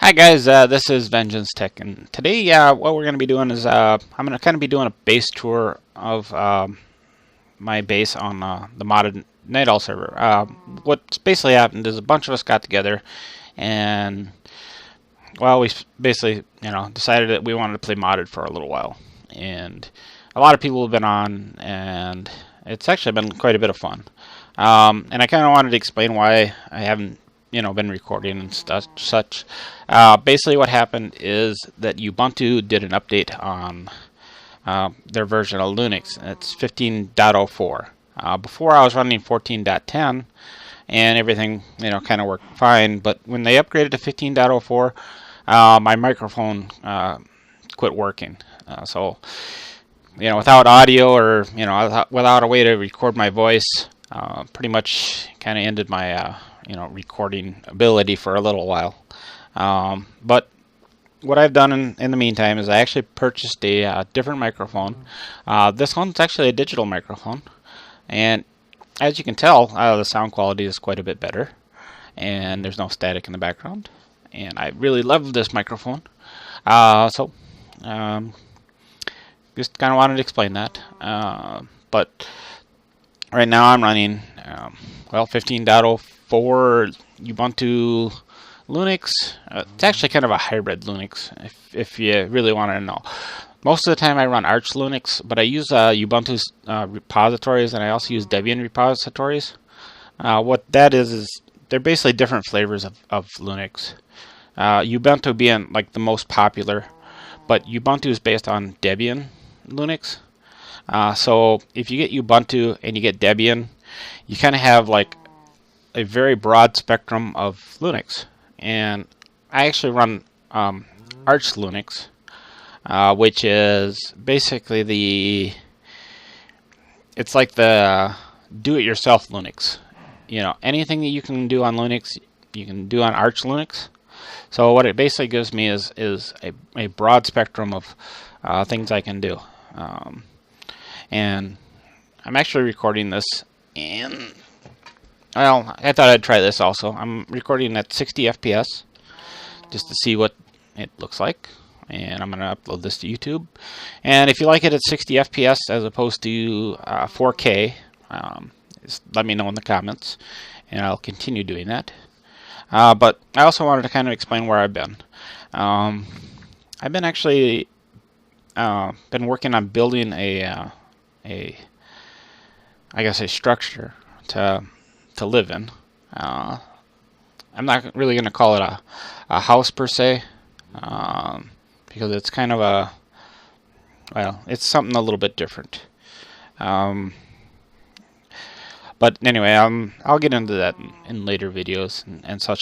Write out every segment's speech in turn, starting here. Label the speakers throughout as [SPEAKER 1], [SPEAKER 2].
[SPEAKER 1] Hi guys, this is Vengeance Tech, and today what we're going to be doing is I'm going to kind of be doing a base tour of my base on the modded NightOwl server. What's basically happened is a bunch of us got together, and well, we basically decided that we wanted to play modded for a little while, and a lot of people have been on, and it's actually been quite a bit of fun. And I kind of wanted to explain why I haven't been recording and such. Basically what happened is that Ubuntu did an update on their version of Linux. It's 15.04. Before I was running 14.10 and everything kind of worked fine, but when they upgraded to 15.04, my microphone quit working. So without audio or without a way to record my voice, pretty much kind of ended my recording ability for a little while. But what I've done in the meantime is I actually purchased a different microphone. This one's actually a digital microphone, and as you can tell, the sound quality is quite a bit better, and there's no static in the background, and I really love this microphone. So just kind of wanted to explain that. But right now I'm running 15.04 Ubuntu Linux. It's actually kind of a hybrid Linux, if you really want to know. Most of the time I run Arch Linux, but I use Ubuntu's repositories, and I also use Debian repositories. What that is they're basically different flavors of Linux. Ubuntu being like the most popular, but Ubuntu is based on Debian Linux. So if you get Ubuntu and you get Debian, you kind of have like a very broad spectrum of Linux. And I actually run Arch Linux, which is basically it's like the do-it-yourself Linux. Anything that you can do on Linux, you can do on Arch Linux. So what it basically gives me is a broad spectrum of things I can do. And I'm actually recording this in, well, I thought I'd try this also. I'm recording at 60 FPS just to see what it looks like, and I'm going to upload this to YouTube. And if you like it at 60 FPS as opposed to 4K, just let me know in the comments, and I'll continue doing that. But I also wanted to kind of explain where I've been. I've been actually been working on building a structure to live in. I'm not really going to call it a house per se, because it's kind of it's something a little bit different. But anyway, I'll get into that in later videos and such,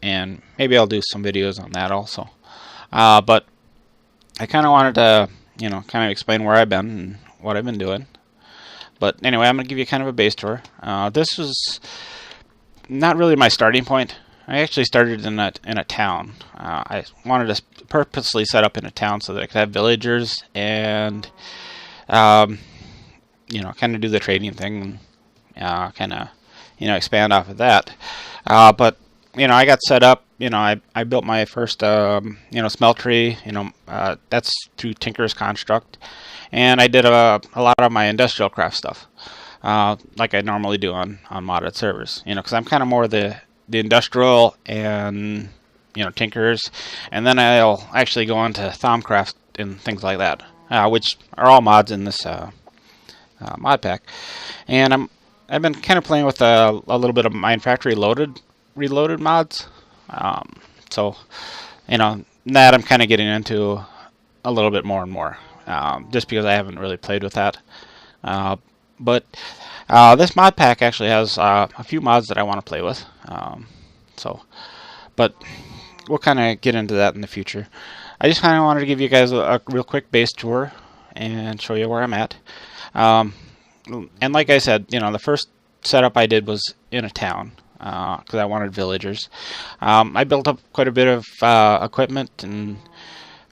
[SPEAKER 1] and maybe I'll do some videos on that also. But I kind of wanted to, kind of explain where I've been and what I've been doing. But anyway, I'm going to give you kind of a base tour. This was not really my starting point. I actually started in a town. I wanted to purposely set up in a town so that I could have villagers and, kind of do the trading thing, kind of, expand off of that. But I got set up. I built my first, smeltery. That's through Tinker's Construct, and I did a lot of my industrial craft stuff, like I normally do on modded servers. Because I'm kind of more the industrial and Tinkers, and then I'll actually go on to Thaumcraft and things like that, which are all mods in this mod pack. And I've been kind of playing with a little bit of Minefactory Reloaded mods. So, that I'm kind of getting into a little bit more and more, just because I haven't really played with that. But this mod pack actually has a few mods that I want to play with. But we'll kind of get into that in the future. I just kind of wanted to give you guys a real quick base tour and show you where I'm at. And like I said, the first setup I did was in a town, because I wanted villagers. I built up quite a bit of equipment, and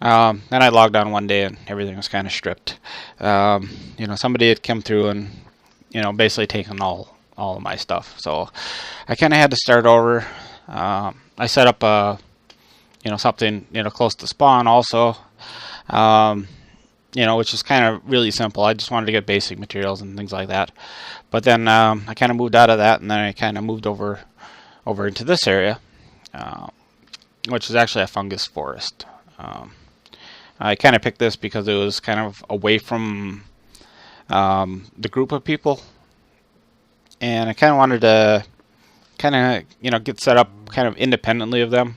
[SPEAKER 1] then I logged on one day and everything was kind of stripped. Somebody had come through and basically taken all of my stuff, so I kind of had to start over. I set up a something close to spawn also. Which is kind of really simple. I just wanted to get basic materials and things like that. But then I kind of moved out of that, and then I kind of moved over into this area, which is actually a fungus forest. I kind of picked this because it was kind of away from the group of people, and I kind of wanted to get set up kind of independently of them.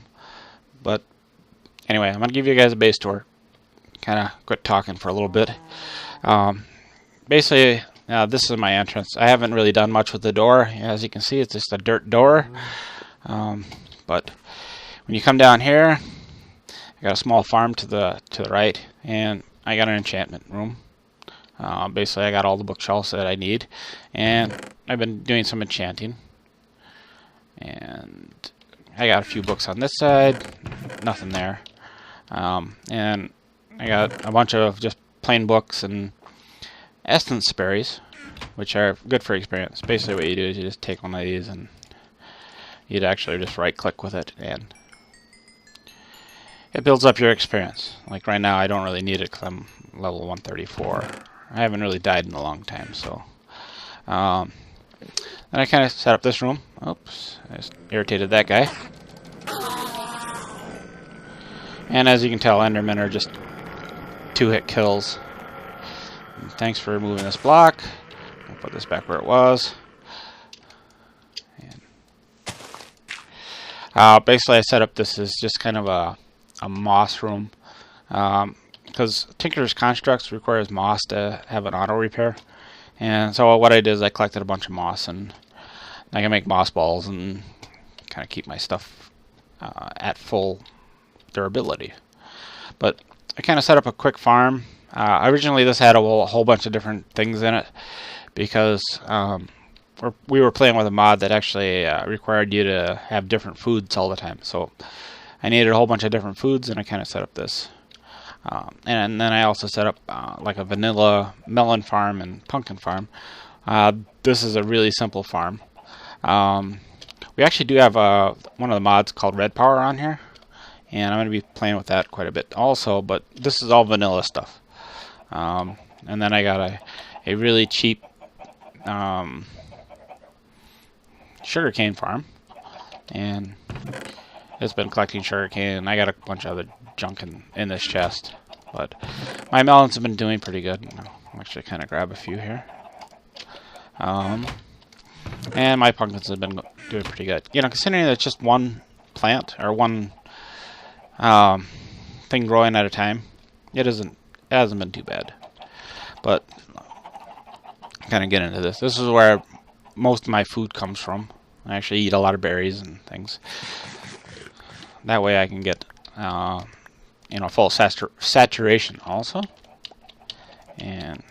[SPEAKER 1] But anyway, I'm gonna give you guys a base tour. Kind of quit talking for a little bit. Basically, this is my entrance. I haven't really done much with the door. As you can see, it's just a dirt door. But when you come down here, I got a small farm to the right, and I got an enchantment room. Basically, I got all the bookshelves that I need, and I've been doing some enchanting. And I got a few books on this side, nothing there. And I got a bunch of just plain books and essence berries, which are good for experience. Basically what you do is you just take one of these and you'd actually just right click with it, and it builds up your experience. Like right now I don't really need it because I'm level 134. I haven't really died in a long time, so then I kind of set up this room. Oops, I just irritated that guy. And as you can tell, Endermen are just 2-hit kills. And thanks for removing this block. I'll put this back where it was. And basically, I set up this as just kind of a moss room, because Tinker's Constructs requires moss to have an auto repair. And so what I did is I collected a bunch of moss, and I can make moss balls and kind of keep my stuff at full durability. But I kind of set up a quick farm. Originally this had a whole bunch of different things in it, because we were playing with a mod that actually required you to have different foods all the time. So I needed a whole bunch of different foods, and I kind of set up this. And then I also set up like a vanilla melon farm and pumpkin farm. This is a really simple farm. We actually do have one of the mods called Red Power on here, and I'm going to be playing with that quite a bit also, but this is all vanilla stuff. And then I got a really cheap sugarcane farm, and it's been collecting sugarcane, and I got a bunch of other junk in this chest. But my melons have been doing pretty good. I'll actually kind of grab a few here. And my pumpkins have been doing pretty good. Considering that it's just one plant, or one thing growing at a time, it hasn't been too bad. But kind of get into this. This is where most of my food comes from. I actually eat a lot of berries and things. That way I can get full saturation also. And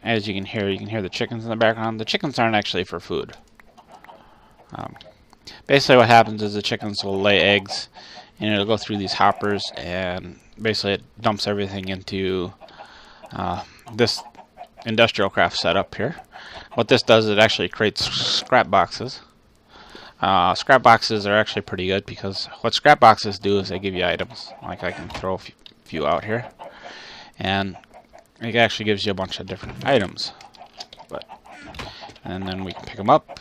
[SPEAKER 1] as you can hear the chickens in the background. The chickens aren't actually for food. Basically what happens is the chickens will lay eggs, and it'll go through these hoppers, and basically it dumps everything into this industrial craft setup here. What this does, it actually creates scrap boxes. Scrap boxes are actually pretty good, because what scrap boxes do is they give you items. Like I can throw a few out here, and it actually gives you a bunch of different items. And then we can pick them up,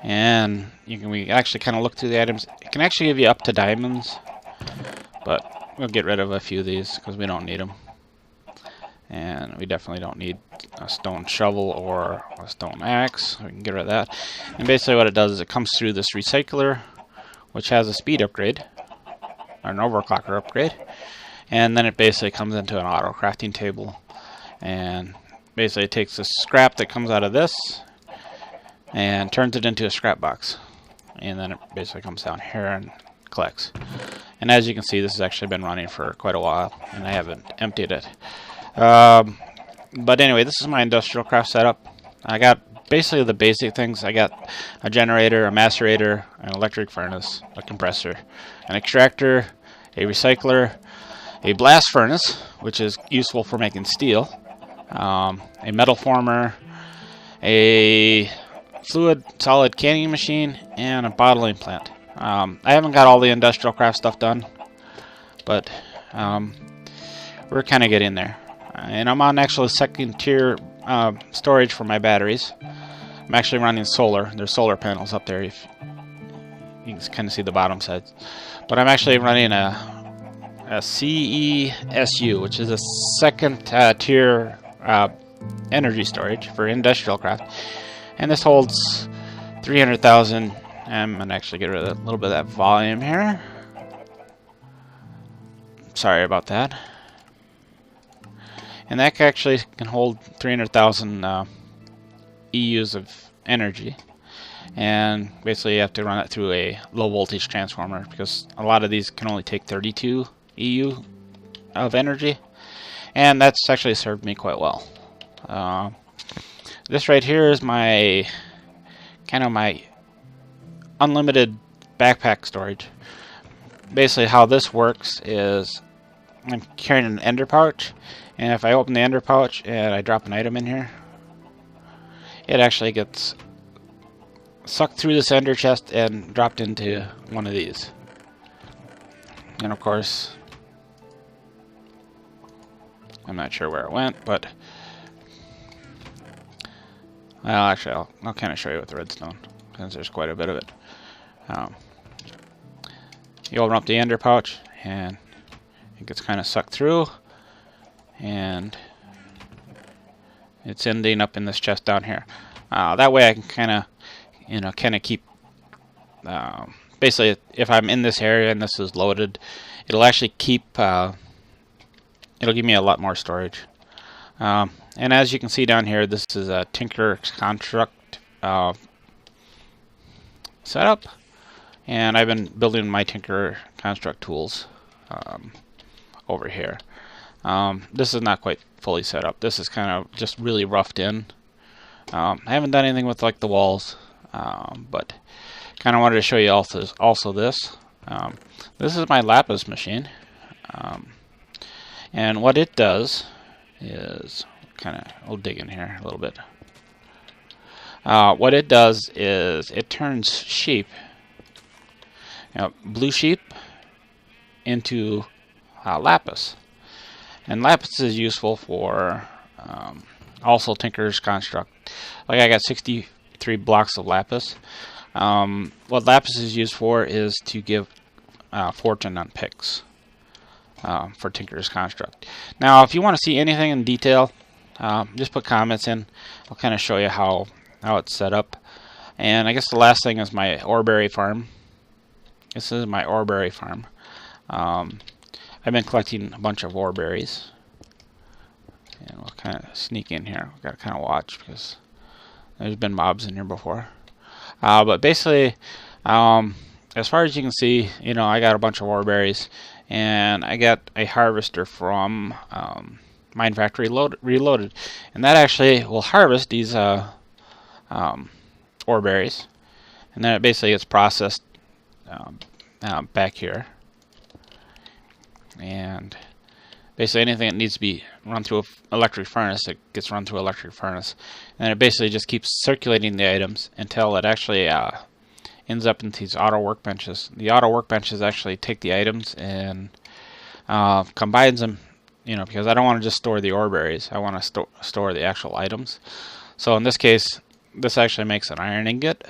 [SPEAKER 1] and we actually kind of look through the items. It can actually give you up to diamonds, but we'll get rid of a few of these because we don't need them. And we definitely don't need a stone shovel or a stone axe. We can get rid of that. And basically what it does is it comes through this recycler, which has a speed upgrade, or an overclocker upgrade. And then it basically comes into an auto crafting table. And basically it takes the scrap that comes out of this and turns it into a scrap box. And then it basically comes down here and collects. And as you can see, this has actually been running for quite a while, and I haven't emptied it. But anyway, this is my industrial craft setup. I got basically the basic things. I got a generator, a macerator, an electric furnace, a compressor, an extractor, a recycler, a blast furnace, which is useful for making steel, a metal former, a fluid solid canning machine, and a bottling plant. I haven't got all the industrial craft stuff done, but we're kind of getting there. And I'm on actually second tier storage for my batteries. I'm actually running solar. There's solar panels up there. If you can kind of see the bottom sides. But I'm actually running a CESU, which is a second tier energy storage for industrial craft. And this holds 300,000. I'm going to actually get rid of a little bit of that volume here. Sorry about that. And that actually can hold 300,000 EUs of energy. And basically you have to run it through a low voltage transformer, because a lot of these can only take 32 EU of energy. And that's actually served me quite well. This right here is my my unlimited backpack storage. Basically how this works is I'm carrying an ender pouch, and if I open the ender pouch and I drop an item in here, it actually gets sucked through this ender chest and dropped into one of these. And of course, I'm not sure where it went, but well, actually I'll kind of show you with the redstone, since there's quite a bit of it. You open up the ender pouch and it gets kind of sucked through, and it's ending up in this chest down here. That way I can kind of keep, basically if I'm in this area and this is loaded, it'll actually keep, it'll give me a lot more storage. And as you can see down here, this is a Tinker Construct setup, and I've been building my Tinker Construct tools over here. This is not quite fully set up. This is kind of just really roughed in. I haven't done anything with like the walls, but kind of wanted to show you also this. This is my lapis machine, and what it does is we'll dig in here a little bit. What it does is it turns sheep, blue sheep, into lapis. And lapis is useful for also Tinker's Construct. Like I got 63 blocks of lapis. What lapis is used for is to give fortune on picks for Tinker's Construct. Now if you want to see anything in detail, just put comments in. I'll kind of show you how it's set up. And I guess the last thing is my oreberry farm. This is my oreberry farm. I've been collecting a bunch of oreberries, and we'll kind of sneak in here. We've got to kind of watch because there's been mobs in here before. But basically, as far as you can see, I got a bunch of oreberries, and I got a harvester from Mine Factory Reloaded, and that actually will harvest these oreberries, and then it basically gets processed back here. And basically anything that needs to be run through an electric furnace, it gets run through an electric furnace. And it basically just keeps circulating the items until it actually ends up in these auto workbenches. The auto workbenches actually take the items and combines them, because I don't want to just store the oreberries. I want to store the actual items. So in this case, this actually makes an iron ingot.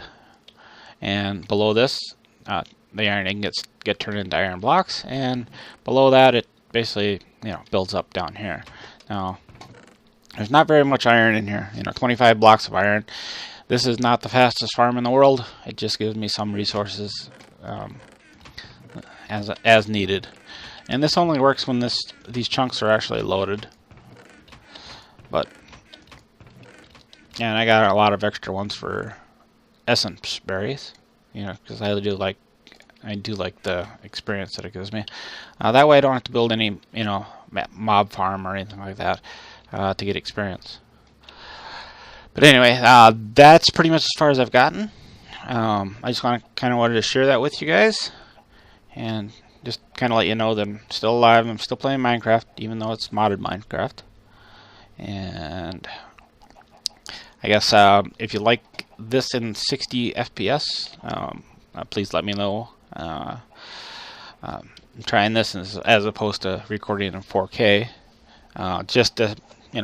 [SPEAKER 1] And below this, the iron ingots get turned into iron blocks, and below that it basically builds up down here. Now there's not very much iron in here, 25 blocks of iron. This is not the fastest farm in the world. It just gives me some resources as needed, and this only works when these chunks are actually loaded. But and I got a lot of extra ones for essence berries, because I do like the experience that it gives me. That way I don't have to build any, mob farm or anything like that to get experience. But anyway, that's pretty much as far as I've gotten. I just kind of wanted to share that with you guys, and just kind of let you know that I'm still alive. I'm still playing Minecraft, even though it's modded Minecraft. And I guess if you like this in 60 FPS, please let me know I'm trying this as opposed to recording in 4K, just to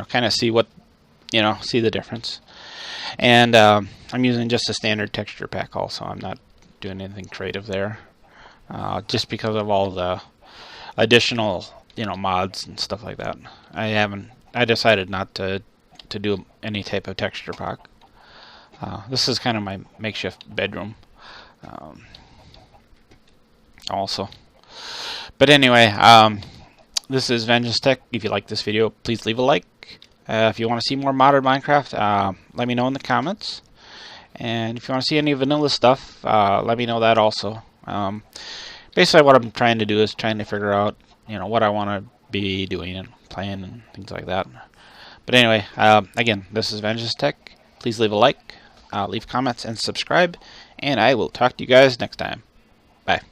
[SPEAKER 1] kind of see what see the difference. And I'm using just a standard texture pack. Also, I'm not doing anything creative there, just because of all the additional mods and stuff like that. I decided not to do any type of texture pack. This is kind of my makeshift bedroom, also. But anyway, this is Vengeance Tech. If you like this video, please leave a like. If you want to see more modded Minecraft, let me know in the comments. And if you want to see any vanilla stuff, let me know that also. Basically, what I'm trying to do is trying to figure out, what I want to be doing and playing and things like that. But anyway, again, this is Vengeance Tech. Please leave a like, leave comments, and subscribe. And I will talk to you guys next time. Bye.